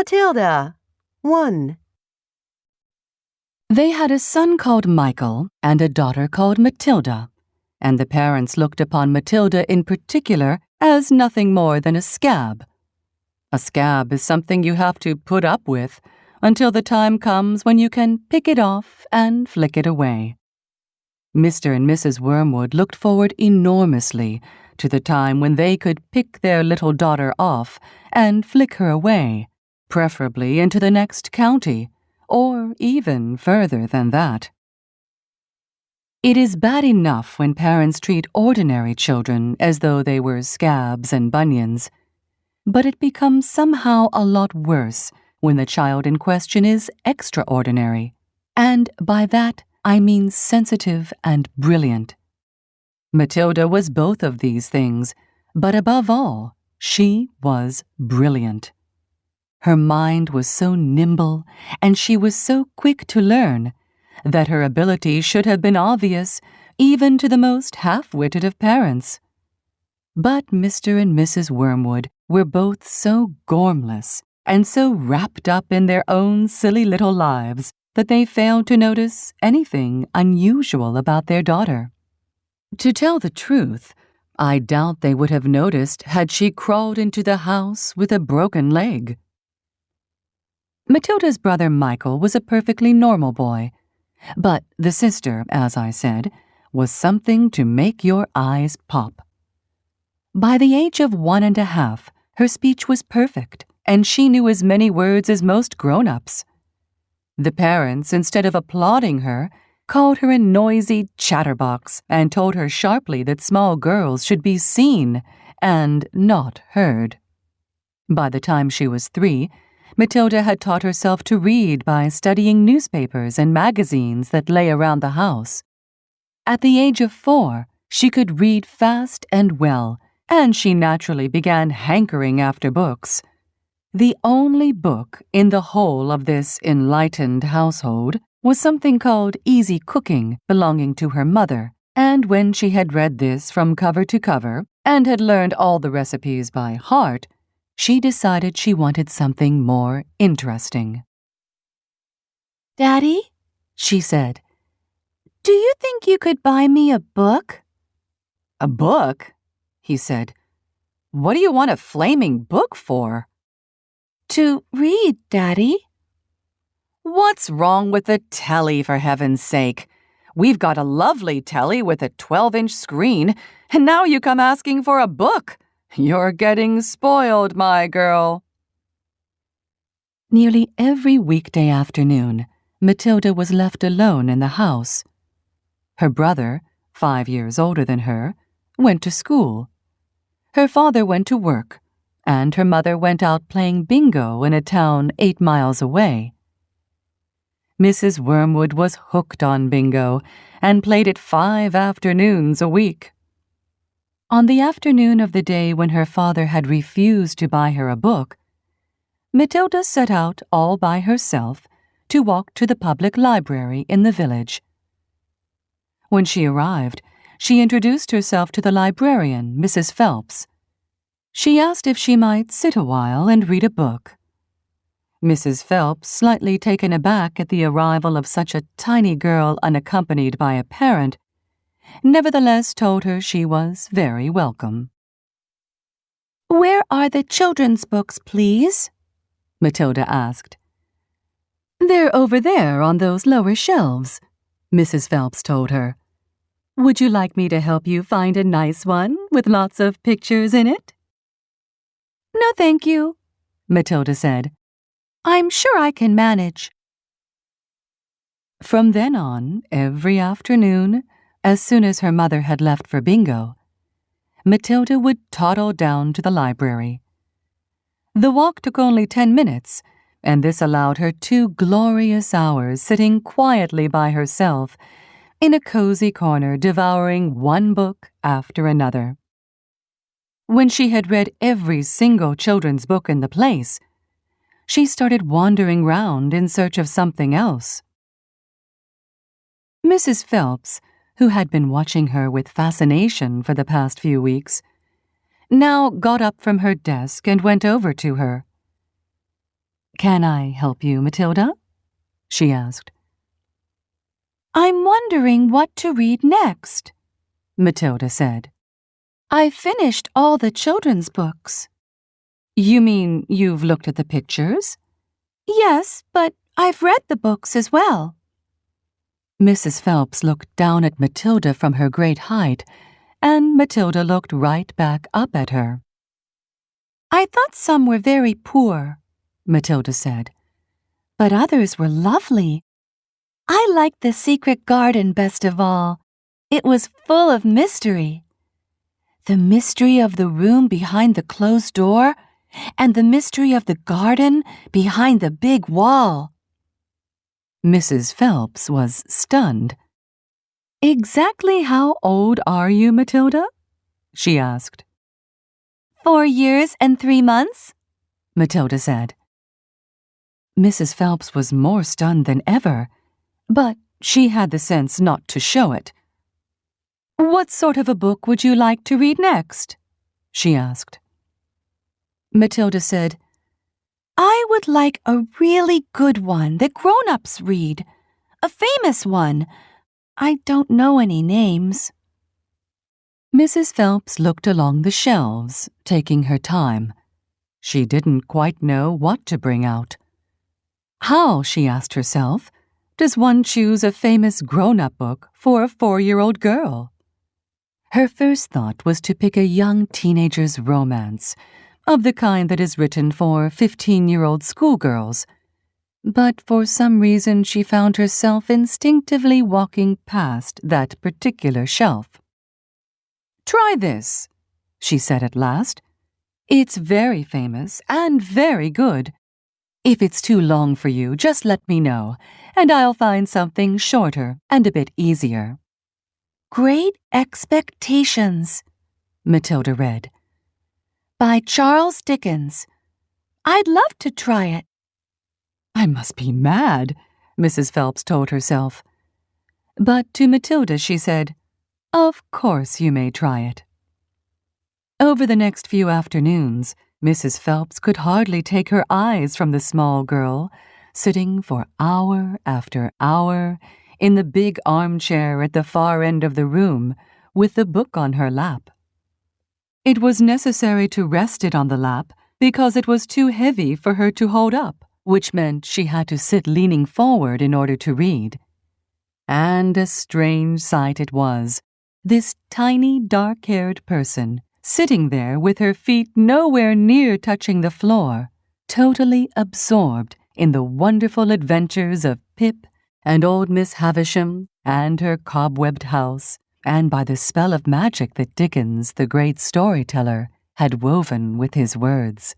Matilda. 1. They had a son called Michael and a daughter called Matilda, and the parents looked upon Matilda in particular as nothing more than a scab. A scab is something you have to put up with until the time comes when you can pick it off and flick it away. Mr. and Mrs. Wormwood looked forward enormously to the time when they could pick their little daughter off and flick her away, preferably into the next county, or even further than that. It is bad enough when parents treat ordinary children as though they were scabs and bunions, but it becomes somehow a lot worse when the child in question is extraordinary, and by that I mean sensitive and brilliant. Matilda was both of these things, but above all, she was brilliant. Her mind was so nimble, and she was so quick to learn, that her ability should have been obvious even to the most half-witted of parents. But Mr. and Mrs. Wormwood were both so gormless and so wrapped up in their own silly little lives that they failed to notice anything unusual about their daughter. To tell the truth, I doubt they would have noticed had she crawled into the house with a broken leg. Matilda's brother Michael was a perfectly normal boy, but the sister, as I said, was something to make your eyes pop. By the age of 1.5, her speech was perfect, and she knew as many words as most grown-ups. The parents, instead of applauding her, called her a noisy chatterbox and told her sharply that small girls should be seen and not heard. By the time she was 3, Matilda had taught herself to read by studying newspapers and magazines that lay around the house. At the age of 4, she could read fast and well, and she naturally began hankering after books. The only book in the whole of this enlightened household was something called Easy Cooking, belonging to her mother, and when she had read this from cover to cover and had learned all the recipes by heart, she decided she wanted something more interesting. "Daddy," she said, "do you think you could buy me a book?" "A book?" he said. "What do you want a flaming book for?" "To read, Daddy." "What's wrong with the telly, for heaven's sake? We've got a lovely telly with a 12-inch screen, and now you come asking for a book. You're getting spoiled, my girl." Nearly every weekday afternoon, Matilda was left alone in the house. Her brother, 5 years older than her, went to school. Her father went to work, and her mother went out playing bingo in a town 8 miles away. Mrs. Wormwood was hooked on bingo and played it 5 afternoons a week. On the afternoon of the day when her father had refused to buy her a book, Matilda set out all by herself to walk to the public library in the village. When she arrived, she introduced herself to the librarian, Mrs. Phelps. She asked if she might sit a while and read a book. Mrs. Phelps, slightly taken aback at the arrival of such a tiny girl unaccompanied by a parent, nevertheless told her she was very welcome. "Where are the children's books, please?" Matilda asked. "They're over there on those lower shelves," Mrs. Phelps told her. "Would you like me to help you find a nice one with lots of pictures in it?" "No, thank you," Matilda said. "I'm sure I can manage." From then on, every afternoon, as soon as her mother had left for bingo, Matilda would toddle down to the library. The walk took only 10 minutes, and this allowed her 2 glorious hours sitting quietly by herself in a cozy corner devouring one book after another. When she had read every single children's book in the place, she started wandering round in search of something else. Mrs. Phelps, who had been watching her with fascination for the past few weeks, now got up from her desk and went over to her. Can I help you, Matilda? She asked. I'm wondering what to read next, Matilda said. I've finished all the children's books. You mean you've looked at the pictures? Yes, but I've read the books as well. Mrs. Phelps looked down at Matilda from her great height, and Matilda looked right back up at her. I thought some were very poor, Matilda said. but others were lovely. I liked The Secret Garden best of all. It was full of mystery. The mystery of the room behind the closed door, and the mystery of the garden behind the big wall. Mrs. Phelps was stunned. Exactly how old are you, Matilda? She asked. 4 years and 3 months, Matilda said. Mrs. Phelps was more stunned than ever, but she had the sense not to show it. What sort of a book would you like to read next? She asked. Matilda said, I would like a really good one that grown-ups read. A famous one. I don't know any names. Mrs. Phelps looked along the shelves, taking her time. She didn't quite know what to bring out. How, she asked herself, does one choose a famous grown-up book for a 4-year-old girl? Her first thought was to pick a young teenager's romance, of the kind that is written for 15-year-old schoolgirls. But for some reason she found herself instinctively walking past that particular shelf. Try this, she said at last. It's very famous and very good. If it's too long for you, just let me know, and I'll find something shorter and a bit easier. Great Expectations, Matilda read. By Charles Dickens. I'd love to try it. I must be mad, Mrs. Phelps told herself. But to Matilda she said, Of course you may try it. Over the next few afternoons, Mrs. Phelps could hardly take her eyes from the small girl, sitting for hour after hour in the big armchair at the far end of the room with the book on her lap. It was necessary to rest it on the lap because it was too heavy for her to hold up, which meant she had to sit leaning forward in order to read. And a strange sight it was, this tiny dark-haired person sitting there with her feet nowhere near touching the floor, totally absorbed in the wonderful adventures of Pip and old Miss Havisham and her cobwebbed house, and by the spell of magic that Dickens, the great storyteller, had woven with his words.